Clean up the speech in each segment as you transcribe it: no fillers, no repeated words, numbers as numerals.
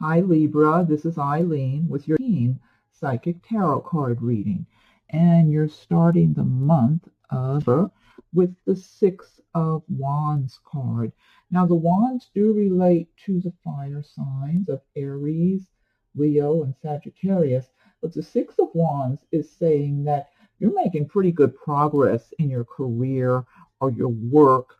Hi Libra, this is Eileen with your Psychic Tarot card reading. And you're starting the month of with the Six of Wands card. Now the Wands do relate to the fire signs of Aries, Leo, and Sagittarius. But the Six of Wands is saying that you're making pretty good progress in your career or your work.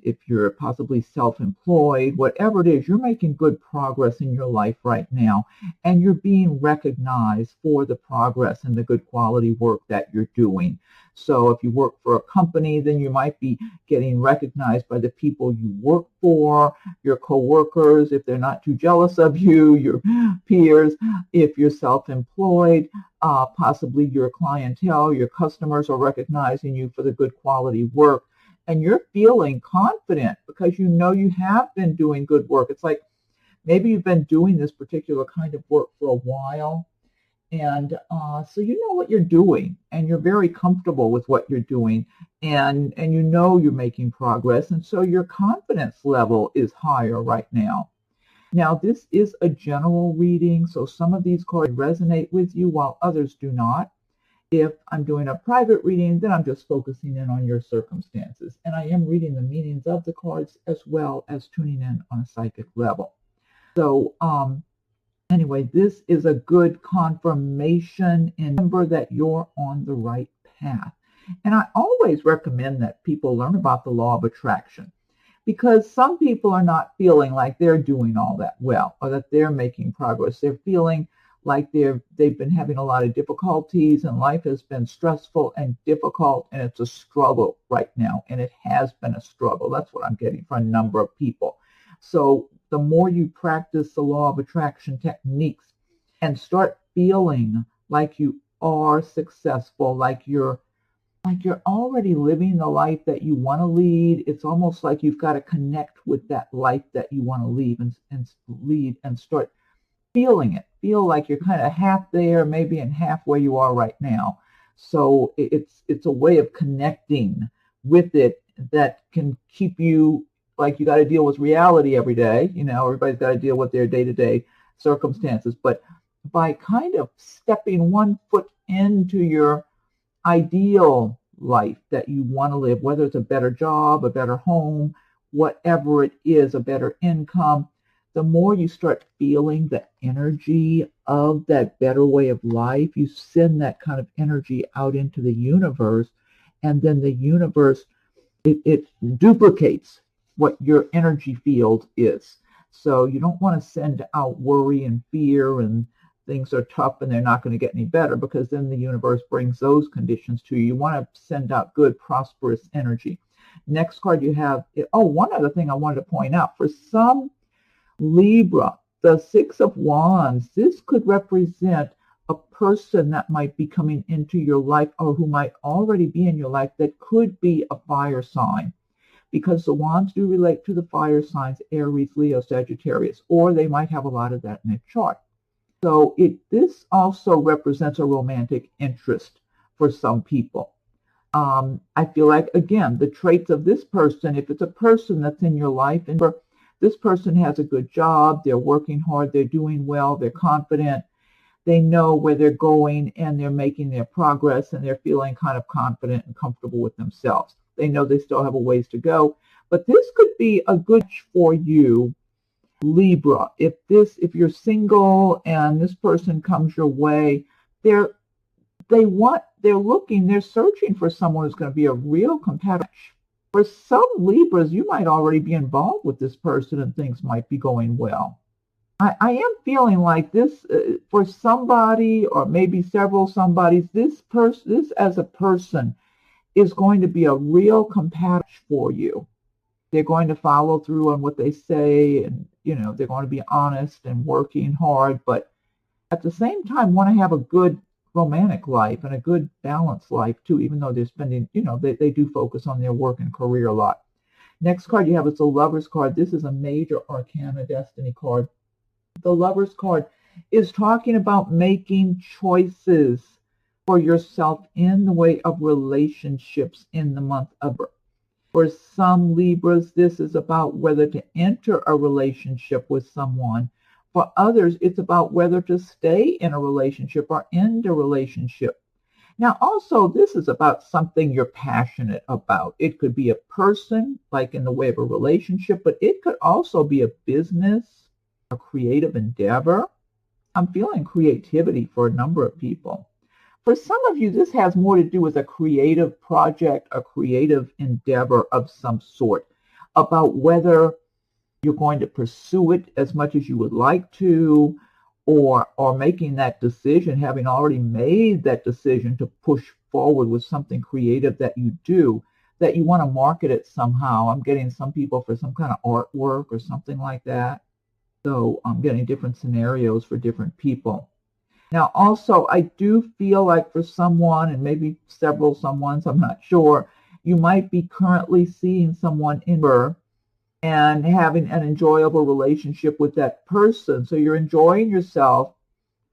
If you're possibly self-employed, whatever it is, you're making good progress in your life right now, and you're being recognized for the progress and the good quality work that you're doing. So if you work for a company, then you might be getting recognized by the people you work for, your coworkers, if they're not too jealous of you, your peers. If you're self-employed, possibly your clientele, your customers are recognizing you for the good quality work. And you're feeling confident because you know you have been doing good work. It's like maybe you've been doing this particular kind of work for a while. And so you know what you're doing, and you're very comfortable with what you're doing, and you know you're making progress. And so your confidence level is higher right now. Now, this is a general reading, so some of these cards resonate with you while others do not. If I'm doing a private reading, then I'm just focusing in on your circumstances. And I am reading the meanings of the cards as well as tuning in on a psychic level. So anyway, this is a good confirmation, and remember that you're on the right path. And I always recommend that people learn about the law of attraction, because some people are not feeling like they're doing all that well or that they're making progress. They're feeling like they've been having a lot of difficulties, and life has been stressful and difficult, and it's a struggle right now, and it has been a struggle. That's what I'm getting from a number of people. So the more you practice the law of attraction techniques and start feeling like you are successful, like you're already living the life that you want to lead, it's almost like you've got to connect with that life that you want to lead and start feeling it. Feel like you're kind of half there, maybe and half where you are right now. So it's a way of connecting with it that can keep you, like, you got to deal with reality every day. You know, everybody's got to deal with their day-to-day circumstances. But by kind of stepping one foot into your ideal life that you want to live, whether it's a better job, a better home, whatever it is, a better income, the more you start feeling the energy of that better way of life, you send that kind of energy out into the universe, and then the universe, it duplicates what your energy field is. So you don't want to send out worry and fear and things are tough and they're not going to get any better, because then the universe brings those conditions to you. You want to send out good, prosperous energy. Next card you have, one other thing I wanted to point out. For some Libra, the Six of Wands, this could represent a person that might be coming into your life, or who might already be in your life, that could be a fire sign, because the Wands do relate to the fire signs, Aries, Leo, Sagittarius, or they might have a lot of that in their chart. So this also represents a romantic interest for some people. I feel like, again, the traits of this person, if it's a person that's in your life, and this person has a good job, they're working hard, they're doing well, they're confident, they know where they're going, and they're making their progress, and they're feeling kind of confident and comfortable with themselves. They know they still have a ways to go, but this could be a good match for you, Libra. If you're single and this person comes your way, they're searching for someone who's going to be a real compatible match. For some Libras, you might already be involved with this person and things might be going well. I am feeling like this for somebody, or maybe several somebodies, this as a person is going to be a real compatible for you. They're going to follow through on what they say, and they're going to be honest and working hard, but at the same time want to have a good romantic life and a good balanced life too, even though they're spending, they do focus on their work and career a lot. Next card you have is the Lover's card. This is a major arcana destiny card. The Lover's card is talking about making choices for yourself in the way of relationships in the month of For some Libras, this is about whether to enter a relationship with someone. For others, it's about whether to stay in a relationship or end a relationship. Now, also, this is about something you're passionate about. It could be a person, like in the way of a relationship, but it could also be a business, a creative endeavor. I'm feeling creativity for a number of people. For some of you, this has more to do with a creative project, a creative endeavor of some sort, about whether you're going to pursue it as much as you would like to, or making that decision, having already made that decision to push forward with something creative that you do, that you want to market it somehow. I'm getting some people for some kind of artwork or something like that. So I'm getting different scenarios for different people. Now, also, I do feel like for someone, and maybe several someones, I'm not sure, you might be currently seeing someone in her and having an enjoyable relationship with that person. So you're enjoying yourself.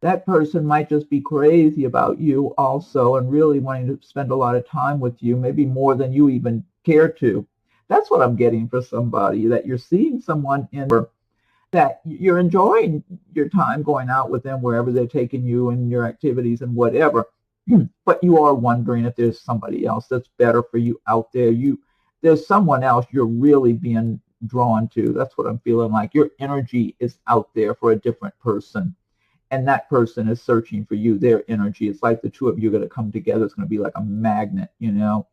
That person might just be crazy about you also and really wanting to spend a lot of time with you, maybe more than you even care to. That's what I'm getting for somebody, that you're seeing someone in her, that you're enjoying your time going out with them wherever they're taking you and your activities and whatever. But you are wondering if there's somebody else that's better for you out there. There's someone else you're really being drawn to. That's what I'm feeling like. Your energy is out there for a different person, and that person is searching for you. Their energy, it's like the two of you are going to come together. It's going to be like a magnet, you know.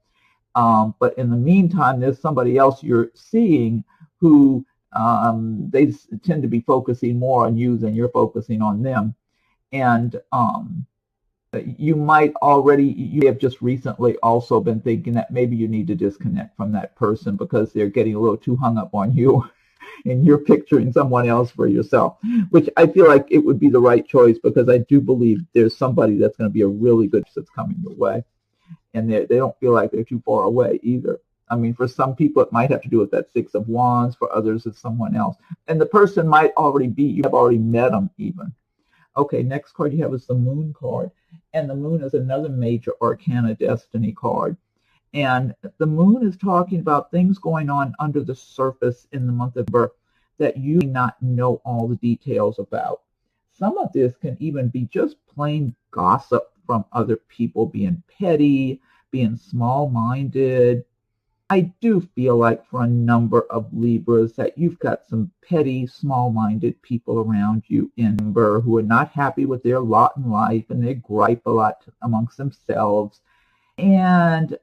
But in the meantime, there's somebody else you're seeing who they tend to be focusing more on you than you're focusing on them. And you have just recently also been thinking that maybe you need to disconnect from that person because they're getting a little too hung up on you and you're picturing someone else for yourself, which I feel like it would be the right choice, because I do believe there's somebody that's going to be a really good that's coming your way, and they don't feel like they're too far away either. I mean, for some people, it might have to do with that Six of Wands. For others, it's someone else. And the person might already be, you have already met them even. Okay, next card you have is the Moon card. And the Moon is another major arcana destiny card. And the Moon is talking about things going on under the surface in the month of birth that you may not know all the details about. Some of this can even be just plain gossip from other people, being petty, being small-minded. I do feel like for a number of Libras that you've got some petty, small-minded people around you in Libra who are not happy with their lot in life, and they gripe a lot amongst themselves. And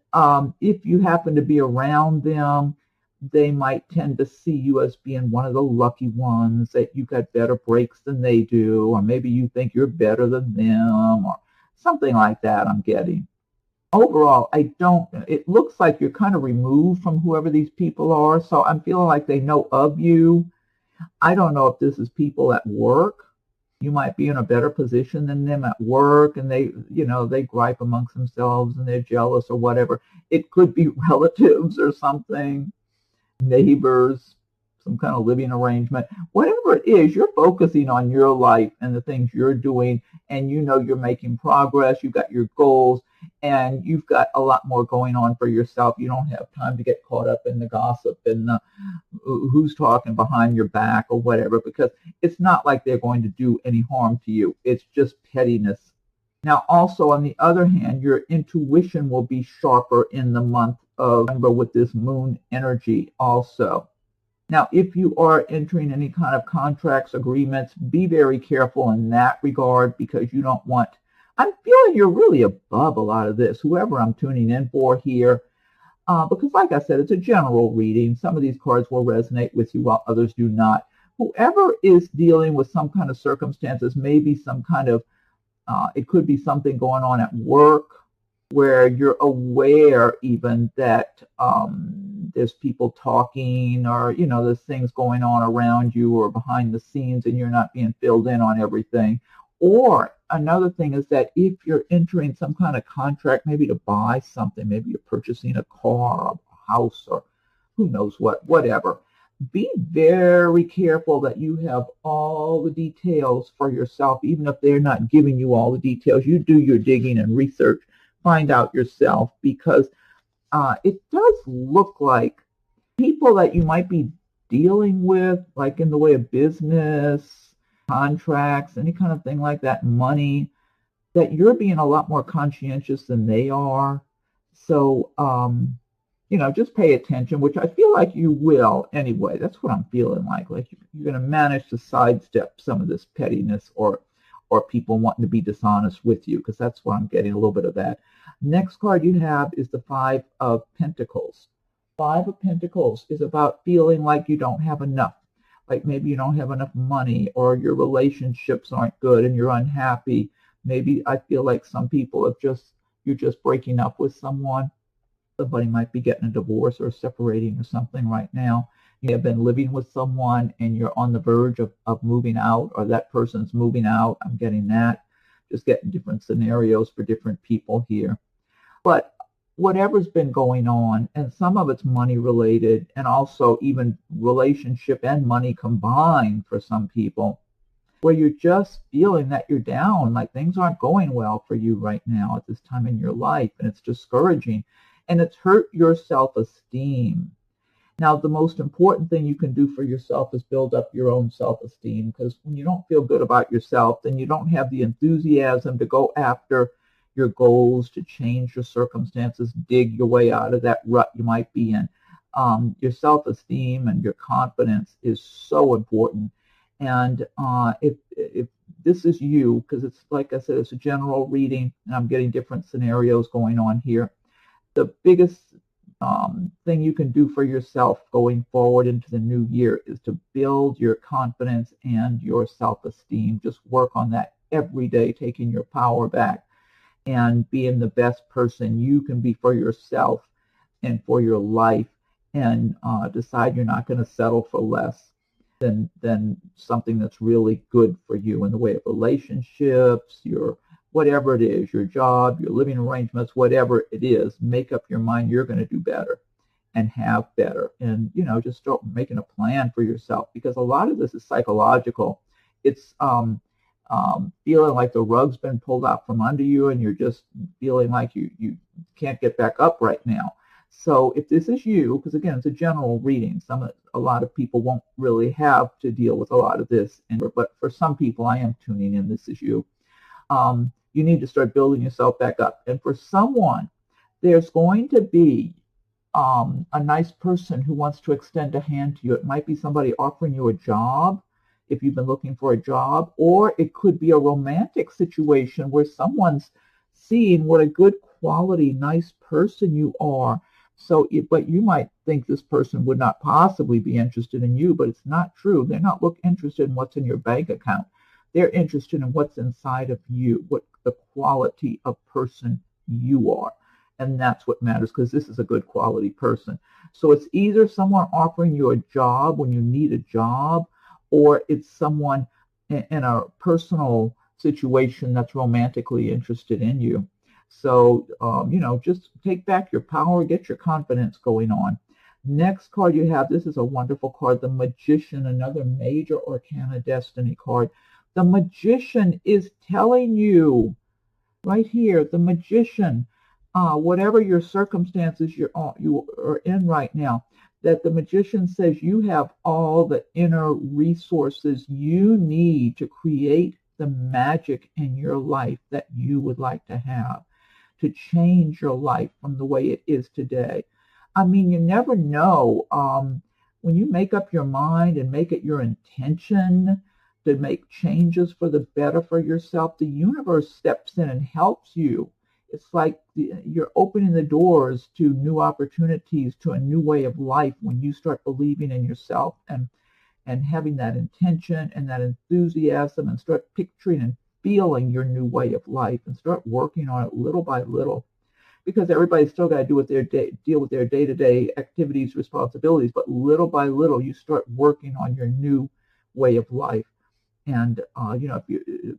if you happen to be around them, they might tend to see you as being one of the lucky ones, that you got better breaks than they do, or maybe you think you're better than them, or something like that I'm getting. Overall, it looks like you're kind of removed from whoever these people are, so I'm feeling like they know of you. I don't know if this is people at work. You might be in a better position than them at work, and they gripe amongst themselves and they're jealous or whatever. It could be relatives or something, neighbors, some kind of living arrangement. Whatever it is, you're focusing on your life and the things you're doing, and you're making progress. You've got your goals, and you've got a lot more going on for yourself. You don't have time to get caught up in the gossip and the who's talking behind your back or whatever, because it's not like they're going to do any harm to you. It's just pettiness. Now, also, on the other hand, your intuition will be sharper in the month of November with this Moon energy also. Now, if you are entering any kind of contracts, agreements, be very careful in that regard, because you don't want, I'm feeling you're really above a lot of this, whoever I'm tuning in for here, because like I said, it's a general reading. Some of these cards will resonate with you while others do not. Whoever is dealing with some kind of circumstances, maybe some kind of, it could be something going on at work where you're aware even that there's people talking, or there's things going on around you or behind the scenes, and you're not being filled in on everything. Or another thing is that if you're entering some kind of contract, maybe to buy something, maybe you're purchasing a car or a house or who knows whatever, be very careful that you have all the details for yourself, even if they're not giving you all the details. You do your digging and research, find out yourself, because it does look like people that you might be dealing with, like in the way of business, contracts, any kind of thing like that, money, that you're being a lot more conscientious than they are. So, just pay attention, which I feel like you will anyway. That's what I'm feeling like. Like you're going to manage to sidestep some of this pettiness or people wanting to be dishonest with you, because that's what I'm getting, a little bit of that. Next card you have is the Five of Pentacles. Five of Pentacles is about feeling like you don't have enough. Like maybe you don't have enough money, or your relationships aren't good and you're unhappy. Maybe I feel like some people you're just breaking up with someone. Somebody might be getting a divorce or separating or something right now. You have been living with someone and you're on the verge of moving out, or that person's moving out. I'm getting that. Just getting different scenarios for different people here. But whatever's been going on, and some of it's money related, and also even relationship and money combined for some people, where you're just feeling that you're down, like things aren't going well for you right now at this time in your life, and it's discouraging, and it's hurt your self-esteem. Now, the most important thing you can do for yourself is build up your own self-esteem, because when you don't feel good about yourself, then you don't have the enthusiasm to go after your goals, to change your circumstances, dig your way out of that rut you might be in. Your self-esteem and your confidence is so important. And if this is you, because it's like I said, it's a general reading, and I'm getting different scenarios going on here. The biggest thing you can do for yourself going forward into the new year is to build your confidence and your self-esteem. Just work on that every day, taking your power back and being the best person you can be for yourself and for your life, and decide you're not going to settle for less than something that's really good for you in the way of relationships, your whatever it is, your job, your living arrangements, whatever it is. Make up your mind you're going to do better and have better, and just start making a plan for yourself, because a lot of this is psychological. It's feeling like the rug's been pulled out from under you, and you're just feeling like you can't get back up right now. So if this is you, because again, it's a general reading, a lot of people won't really have to deal with a lot of this, but for some people, I am tuning in, this is you. You need to start building yourself back up. And for someone, there's going to be a nice person who wants to extend a hand to you. It might be somebody offering you a job, if you've been looking for a job, or it could be a romantic situation where someone's seeing what a good quality, nice person you are. But you might think this person would not possibly be interested in you, but it's not true. They're not interested in what's in your bank account. They're interested in what's inside of you, what the quality of person you are. And that's what matters, because this is a good quality person. So it's either someone offering you a job when you need a job, or it's someone in a personal situation that's romantically interested in you. So, just take back your power, get your confidence going on. Next card you have, this is a wonderful card, the Magician, another major arcana destiny card. The Magician is telling you right here, the Magician, whatever your circumstances you are in right now, that the Magician says you have all the inner resources you need to create the magic in your life that you would like to have, to change your life from the way it is today. I mean, you never know. When you make up your mind and make it your intention to make changes for the better for yourself, the universe steps in and helps you. It's like you're opening the doors to new opportunities, to a new way of life, when you start believing in yourself and having that intention and that enthusiasm, and start picturing and feeling your new way of life, and start working on it little by little. Because everybody's still got to deal with their day-to-day activities, responsibilities, but little by little you start working on your new way of life. And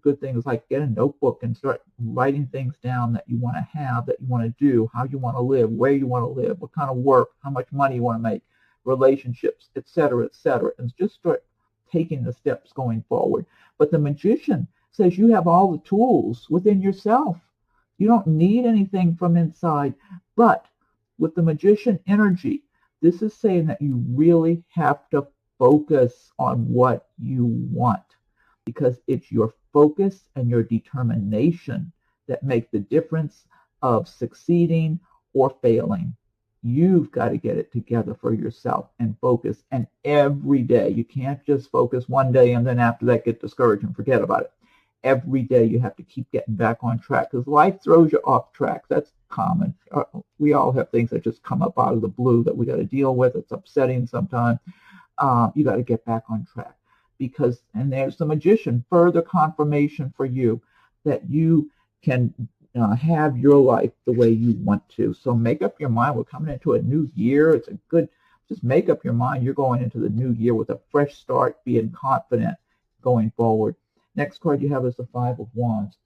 good things like get a notebook and start writing things down that you want to have, that you want to do, how you want to live, where you want to live, what kind of work, how much money you want to make, relationships, etc., and just start taking the steps going forward. But the Magician says you have all the tools within yourself. You don't need anything from inside. But with the Magician energy, This is saying that you really have to focus on what you want, because it's your focus and your determination that make the difference of succeeding or failing. You've got to get it together for yourself and focus. And every day, you can't just focus one day and then after that get discouraged and forget about it. Every day you have to keep getting back on track, because life throws you off track. That's common. We all have things that just come up out of the blue that we got to deal with. It's upsetting sometimes. You got to get back on track, because, and there's the magician, further confirmation for you that you can have your life the way you want to. So make up your mind. We're coming into a new year. It's a good, just make up your mind. You're going into the new year with a fresh start, being confident going forward. Next card you have is the Five of Wands.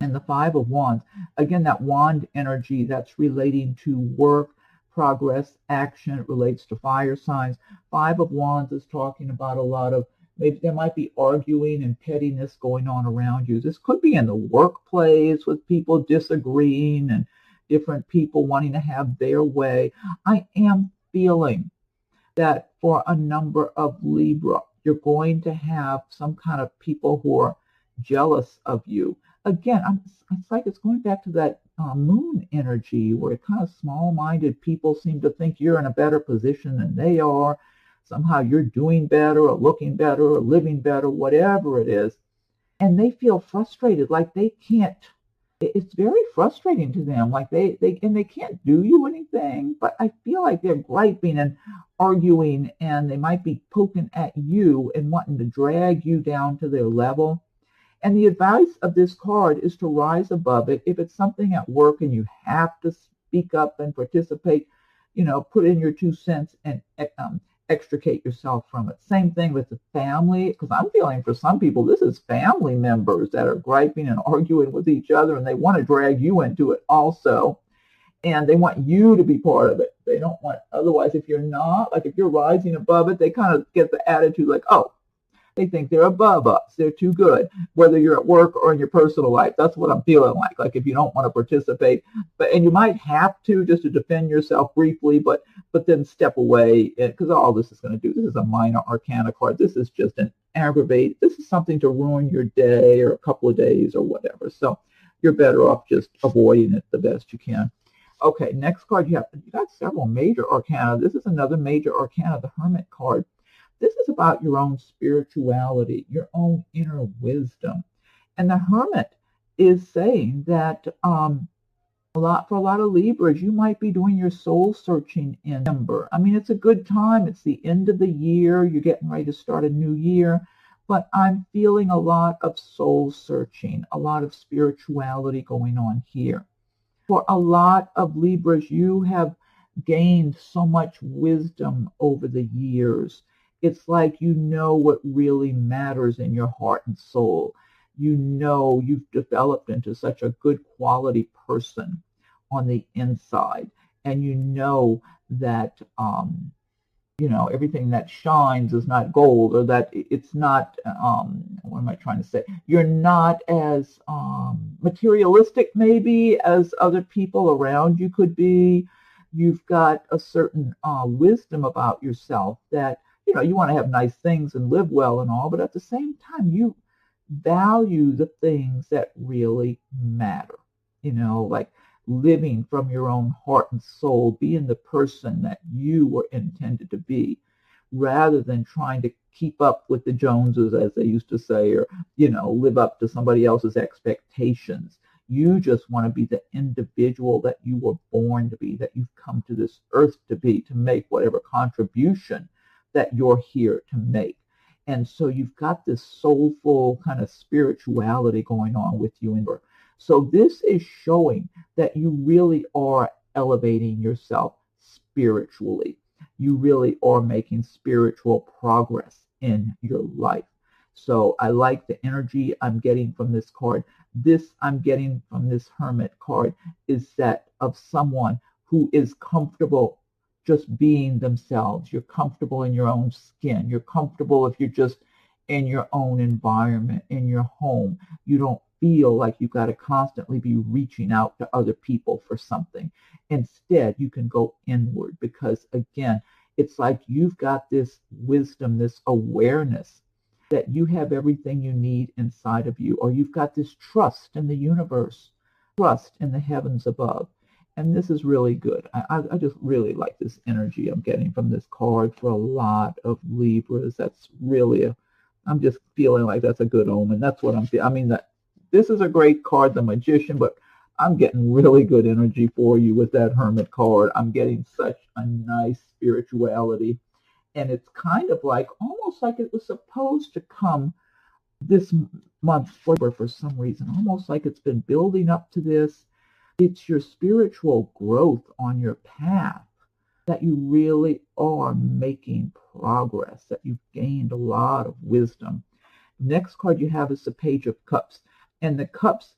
And the Five of Wands, again, that wand energy, that's relating to work, progress, action. It relates to fire signs. Five of Wands is talking about a lot of, maybe there might be arguing and pettiness going on around you. This could be in the workplace with people disagreeing and different people wanting to have their way. I am feeling that for a number of Libra, you're going to have some kind of people who are jealous of you. Again, it's like it's going back to that moon energy, where kind of small-minded people seem to think you're in a better position than they are. Somehow you're doing better or looking better or living better, whatever it is. And they feel frustrated, like they can't. It's very frustrating to them, like they can't do you anything. But I feel like they're griping and arguing, and they might be poking at you and wanting to drag you down to their level. And the advice of this card is to rise above it. If it's something at work and you have to speak up and participate, put in your 2 cents and extricate yourself from it. Same thing with the family, because I'm feeling for some people, this is family members that are griping and arguing with each other, and they want to drag you into it also. And they want you to be part of it. They don't want, otherwise, if you're not, like if you're rising above it, they kind of get the attitude like, oh, they think they're above us. They're too good, whether you're at work or in your personal life. That's what I'm feeling like. Like if you don't want to participate, and you might have to just to defend yourself briefly, but then step away, because all this is going to do, this is a minor arcana card. This is just an aggravate. This is something to ruin your day or a couple of days or whatever. So you're better off just avoiding it the best you can. Okay, next card you got several major arcana. This is another major arcana, the Hermit card. This is about your own spirituality, your own inner wisdom. And the Hermit is saying that for a lot of Libras, you might be doing your soul searching in December. I mean, it's a good time. It's the end of the year. You're getting ready to start a new year. But I'm feeling a lot of soul searching, a lot of spirituality going on here. For a lot of Libras, you have gained so much wisdom over the years. It's like you know what really matters in your heart and soul. You know you've developed into such a good quality person on the inside. And you know that, everything that shines is not gold, or that it's not, what am I trying to say? You're not as materialistic maybe as other people around you could be. You've got a certain wisdom about yourself that, you want to have nice things and live well and all, but at the same time, you value the things that really matter, like living from your own heart and soul, being the person that you were intended to be, rather than trying to keep up with the Joneses, as they used to say, or, live up to somebody else's expectations. You just want to be the individual that you were born to be, that you've come to this earth to be, to make whatever contribution that you're here to make. And so you've got this soulful kind of spirituality going on with you. So this is showing that you really are elevating yourself spiritually. You really are making spiritual progress in your life. So I like the energy I'm getting from this card. This I'm getting from this Hermit card is that of someone who is comfortable just being themselves. You're comfortable in your own skin. You're comfortable if you're just in your own environment, in your home. You don't feel like you've got to constantly be reaching out to other people for something. Instead, you can go inward because, again, it's like you've got this wisdom, this awareness that you have everything you need inside of you, or you've got this trust in the universe, trust in the heavens above. And this is really good. I just really like this energy I'm getting from this card for a lot of Libras. That's really I'm just feeling like that's a good omen. That's what I'm feeling. I mean, this is a great card, the Magician, but I'm getting really good energy for you with that Hermit card. I'm getting such a nice spirituality. And it's kind of like, almost like it was supposed to come this month for some reason, almost like it's been building up to this. It's your spiritual growth on your path that you really are making progress, that you've gained a lot of wisdom. Next card you have is the Page of Cups. And the cups,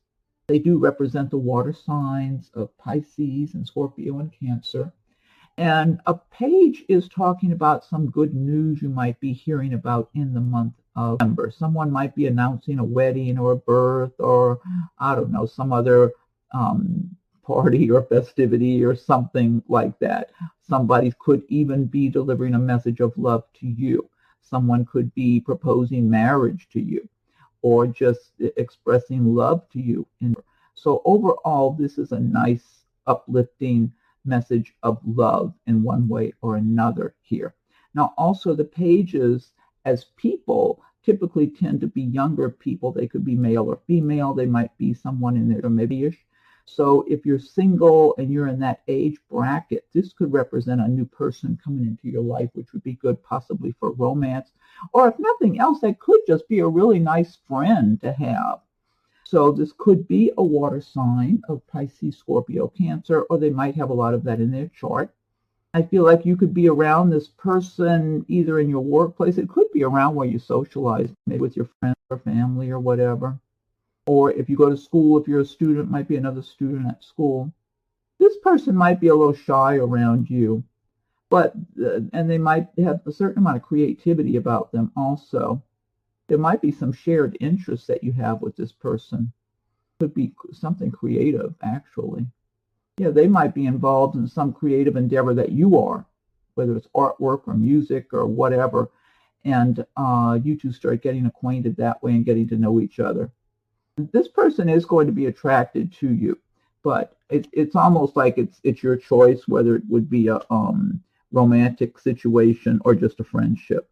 they do represent the water signs of Pisces and Scorpio and Cancer. And a page is talking about some good news you might be hearing about in the month of November. Someone might be announcing a wedding or a birth or, I don't know, some other party or festivity or something like that. Somebody could even be delivering a message of love to you. Someone could be proposing marriage to you or just expressing love to you. So overall, this is a nice, uplifting message of love in one way or another here. Now, also the pages as people typically tend to be younger people. They could be male or female. They might be someone in their maybe-ish. So if you're single and you're in that age bracket, this could represent a new person coming into your life, which would be good possibly for romance. Or if nothing else, that could just be a really nice friend to have. So this could be a water sign of Pisces, Scorpio, Cancer, or they might have a lot of that in their chart. I feel like you could be around this person either in your workplace. It could be around where you socialize, maybe with your friends or family or whatever. Or if you go to school, if you're a student, might be another student at school. This person might be a little shy around you, but and they might have a certain amount of creativity about them also. There might be some shared interests that you have with this person. Could be something creative, actually. Yeah, they might be involved in some creative endeavor that you are, whether it's artwork or music or whatever, and you two start getting acquainted that way and getting to know each other. This person is going to be attracted to you, but it's almost like it's your choice whether it would be a romantic situation or just a friendship.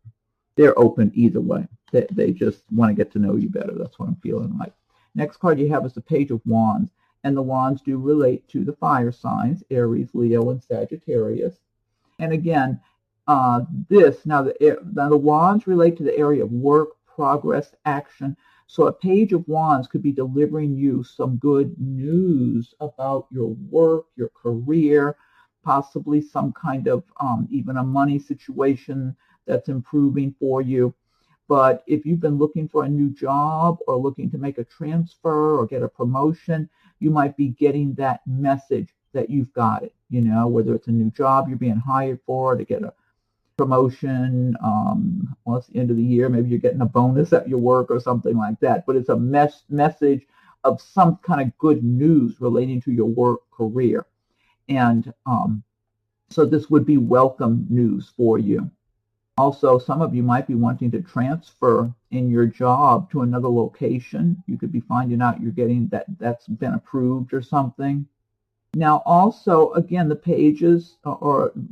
They're open either way. They just want to get to know you better. That's what I'm feeling like. Next card you have is the Page of Wands. And the wands do relate to the fire signs, Aries, Leo, and Sagittarius. And again, now the wands relate to the area of work, progress, action. So a Page of Wands could be delivering you some good news about your work, your career, possibly some kind of even a money situation that's improving for you. But if you've been looking for a new job or looking to make a transfer or get a promotion, you might be getting that message that you've got it, whether it's a new job you're being hired for, to get a promotion, well, it's the end of the year, maybe you're getting a bonus at your work or something like that, but it's a message of some kind of good news relating to your work career. And so this would be welcome news for you. Also, some of you might be wanting to transfer in your job to another location. You could be finding out you're getting that's been approved or something. Now, also, again, the pages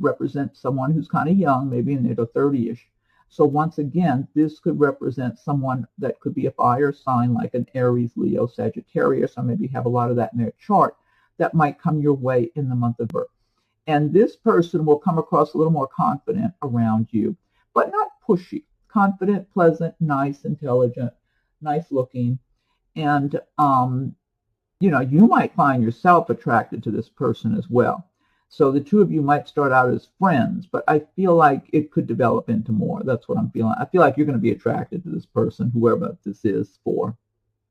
represent someone who's kind of young, maybe in their 30-ish. So once again, this could represent someone that could be a fire sign like an Aries, Leo, Sagittarius, or maybe have a lot of that in their chart that might come your way in the month of birth. And this person will come across a little more confident around you, but not pushy. Confident, pleasant, nice, intelligent, nice looking. And, you might find yourself attracted to this person as well. So the two of you might start out as friends, but I feel like it could develop into more. That's what I'm feeling. I feel like you're going to be attracted to this person, whoever this is for.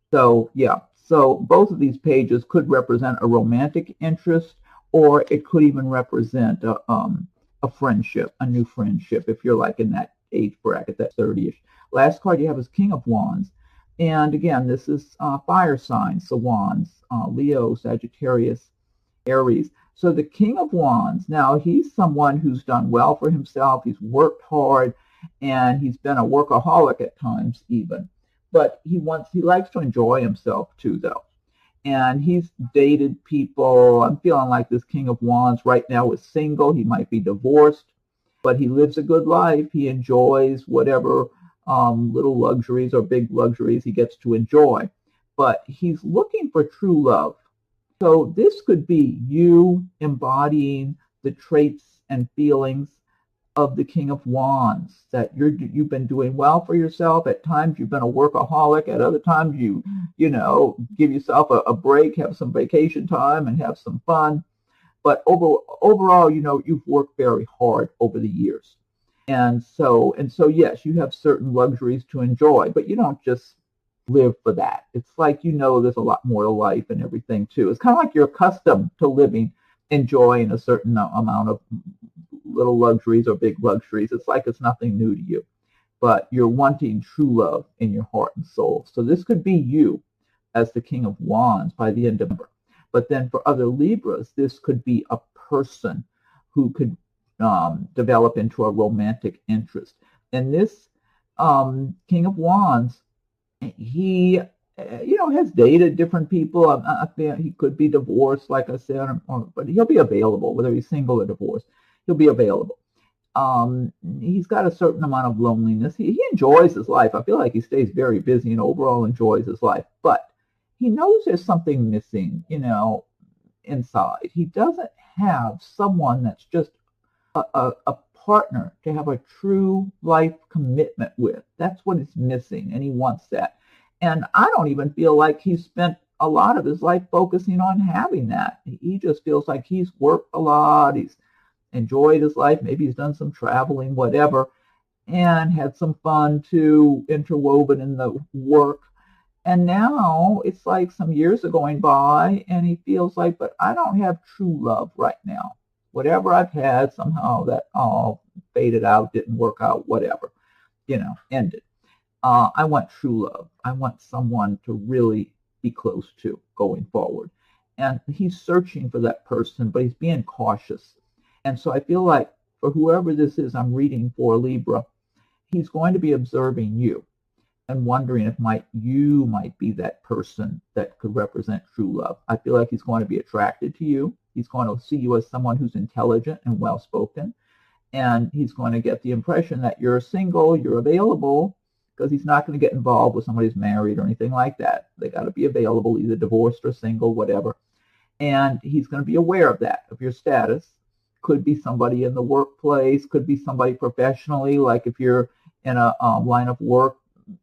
So, yeah. So both of these pages could represent a romantic interest, or it could even represent a friendship, a new friendship, if you're like in that age bracket, that 30-ish. Last card you have is King of Wands. And again, this is fire signs, so wands, Leo, Sagittarius, Aries. So the King of Wands, now he's someone who's done well for himself. He's worked hard, and he's been a workaholic at times even. But he likes to enjoy himself too, though. And he's dated people. I'm feeling like this King of Wands right now is single. He might be divorced, but he lives a good life. He enjoys whatever little luxuries or big luxuries he gets to enjoy. But he's looking for true love. So this could be you embodying the traits and feelings of the King of Wands, that you've been doing well for yourself. At times you've been a workaholic. At other times you give yourself a break, have some vacation time, and have some fun. But overall, you've worked very hard over the years. And so yes, you have certain luxuries to enjoy, but you don't just live for that. It's like, there's a lot more to life and everything too. It's kind of like you're accustomed to living, enjoying a certain amount of little luxuries or big luxuries. It's like it's nothing new to you, but you're wanting true love in your heart and soul. So this could be you as the King of Wands by the end of November. But then for other Libras, this could be a person who could develop into a romantic interest. And this King of Wands, he has dated different people. He could be divorced, like I said, but he'll be available, whether he's single or divorced. He'll be available. He's got a certain amount of loneliness. He enjoys his life. I feel like he stays very busy and overall enjoys his life. But he knows there's something missing, inside. He doesn't have someone that's just a partner to have a true life commitment with. That's what is missing, and he wants that. And I don't even feel like he spent a lot of his life focusing on having that. He just feels like he's worked a lot. He's enjoyed his life. Maybe he's done some traveling, whatever, and had some fun too, interwoven in the work. And now it's like some years are going by, and he feels like, but I don't have true love right now. Whatever I've had, somehow that all faded out, didn't work out, whatever, ended. I want true love. I want someone to really be close to going forward. And he's searching for that person, but he's being cautious. And so I feel like for whoever this is I'm reading for, Libra, he's going to be observing you and wondering if you might be that person that could represent true love. I feel like he's going to be attracted to you. He's going to see you as someone who's intelligent and well-spoken. And he's going to get the impression that you're single, you're available, because he's not going to get involved with somebody who's married or anything like that. They got to be available, either divorced or single, whatever. And he's going to be aware of that, of your status. Could be somebody in the workplace, could be somebody professionally, like if you're in a line of work,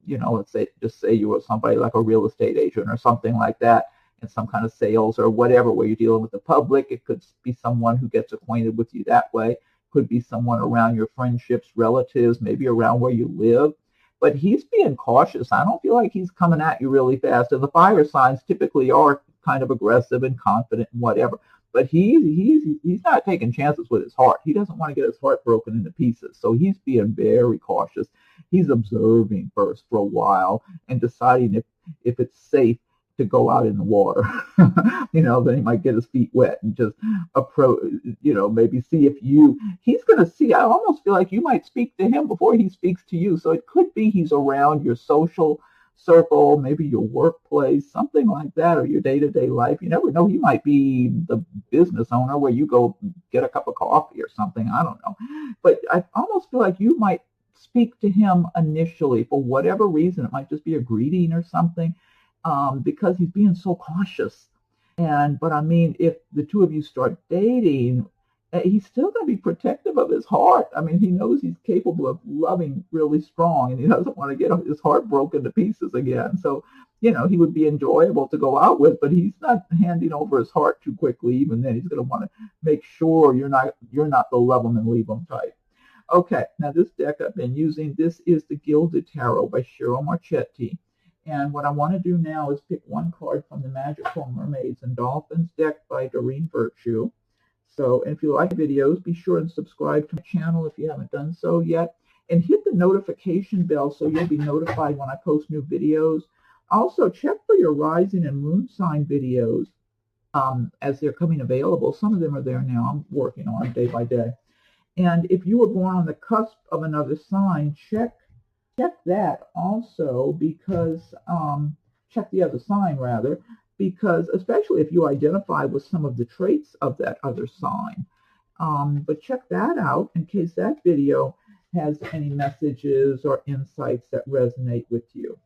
let's say you were somebody like a real estate agent or something like that, in some kind of sales or whatever, where you're dealing with the public. It could be someone who gets acquainted with you that way. Could be someone around your friendships, relatives, maybe around where you live. But he's being cautious. I don't feel like he's coming at you really fast. And the fire signs typically are kind of aggressive and confident and whatever. But he's not taking chances with his heart. He doesn't want to get his heart broken into pieces. So he's being very cautious. He's observing first for a while and deciding if it's safe to go out in the water. Then he might get his feet wet and just approach, maybe see if he's going to see. I almost feel like you might speak to him before he speaks to you. So it could be he's around your social circle, maybe your workplace, something like that, or your day-to-day life. You never know. He might be the business owner where you go get a cup of coffee or something. I don't know. But I almost feel like you might speak to him initially for whatever reason. It might just be a greeting or something, because he's being so cautious. But I mean, if the two of you start dating, he's still going to be protective of his heart. I mean, he knows he's capable of loving really strong, and he doesn't want to get his heart broken to pieces again. So, he would be enjoyable to go out with, but he's not handing over his heart too quickly. Even then, he's going to want to make sure you're not the love him and leave him type. Okay, now this deck I've been using, this is the Gilded Tarot by Cheryl Marchetti. And what I want to do now is pick one card from the Magical Mermaids and Dolphins deck by Doreen Virtue. So if you like videos, be sure and subscribe to my channel if you haven't done so yet. And hit the notification bell so you'll be notified when I post new videos. Also, check for your rising and moon sign videos as they're coming available. Some of them are there now. I'm working on day by day. And if you were born on the cusp of another sign, check that also, because check the other sign rather, because especially if you identify with some of the traits of that other sign. But check that out in case that video has any messages or insights that resonate with you.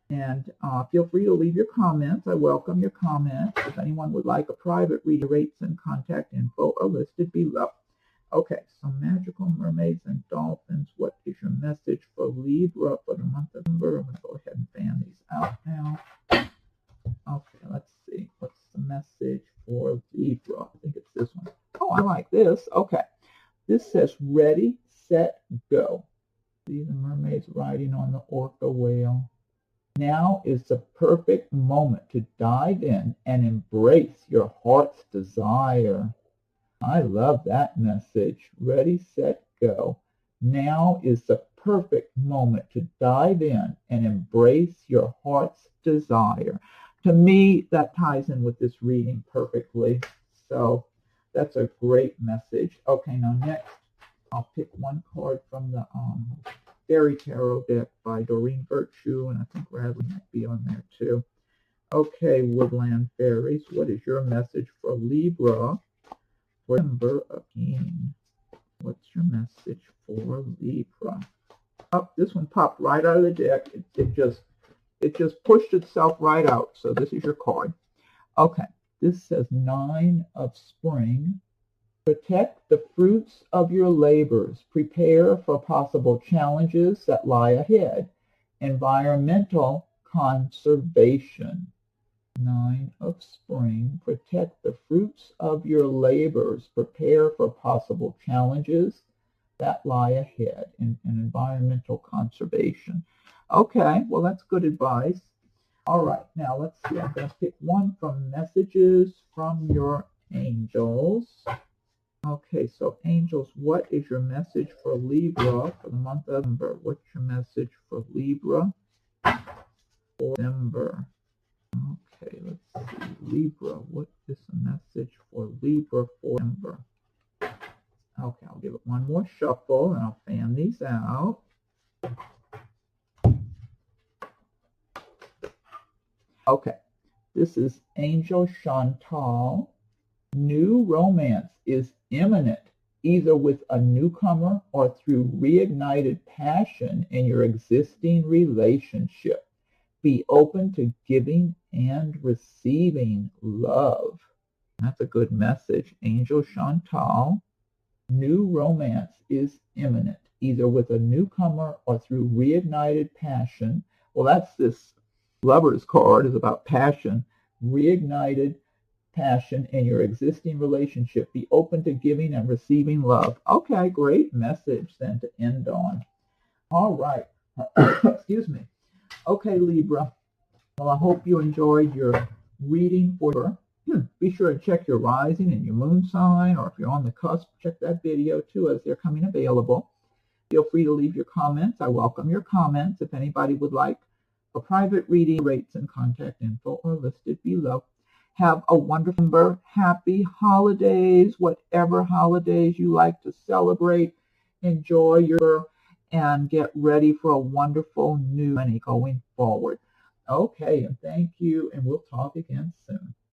And feel free to leave your comments. I welcome your comments. If anyone would like a private reading, rates and contact info are listed below. Okay, so magical mermaids and dolphins, what is your message for Libra for the month of November? I'm going to go ahead and fan these out now. Okay, let's see. What's the message for Libra? I think it's this one. Oh, I like this. Okay. This says ready, set, go. See the mermaids riding on the orca whale. Now is the perfect moment to dive in and embrace your heart's desire. I love that message. Ready, set, go. Now is the perfect moment to dive in and embrace your heart's desire. To me, that ties in with this reading perfectly. So that's a great message. Okay, now next, I'll pick one card from the Fairy Tarot deck by Doreen Virtue, and I think Radley might be on there too. Okay, Woodland Fairies, what is your message for Libra for November 18? What's your message for Libra? Oh, this one popped right out of the deck. It just pushed itself right out. So this is your card. Okay, this says 9 of Spring. Protect the fruits of your labors. Prepare for possible challenges that lie ahead. Environmental conservation. 9 of Spring. Protect the fruits of your labors. Prepare for possible challenges that lie ahead in environmental conservation. Okay, well, that's good advice. All right, now let's see. I'm going to pick one from messages from your angels. Okay, so angels, what is your message for Libra for the month of November? What's your message for Libra for November? Okay, let's see. Libra, what is the message for Libra for November? Okay, I'll give it one more shuffle and I'll fan these out. Okay, this is Angel Chantal. New romance is imminent, either with a newcomer or through reignited passion in your existing relationship. Be open to giving and receiving love. That's a good message. Angel Chantal. New romance is imminent, either with a newcomer or through reignited passion. Well, that's this Lover's card, is about passion. Reignited passion in your existing relationship. Be open to giving and receiving love. Okay, great message then to end on. All right. Excuse me. Okay, Libra. Well, I hope you enjoyed your reading for be sure to check your rising and your moon sign, or if you're on the cusp, check that video too as they're coming available. Feel free to leave your comments. I welcome your comments. If anybody would like a private reading, rates and contact info are listed below. Have a wonderful, happy holidays, whatever holidays you like to celebrate. Enjoy your and get ready for a wonderful new money going forward. Okay, and thank you, and we'll talk again soon.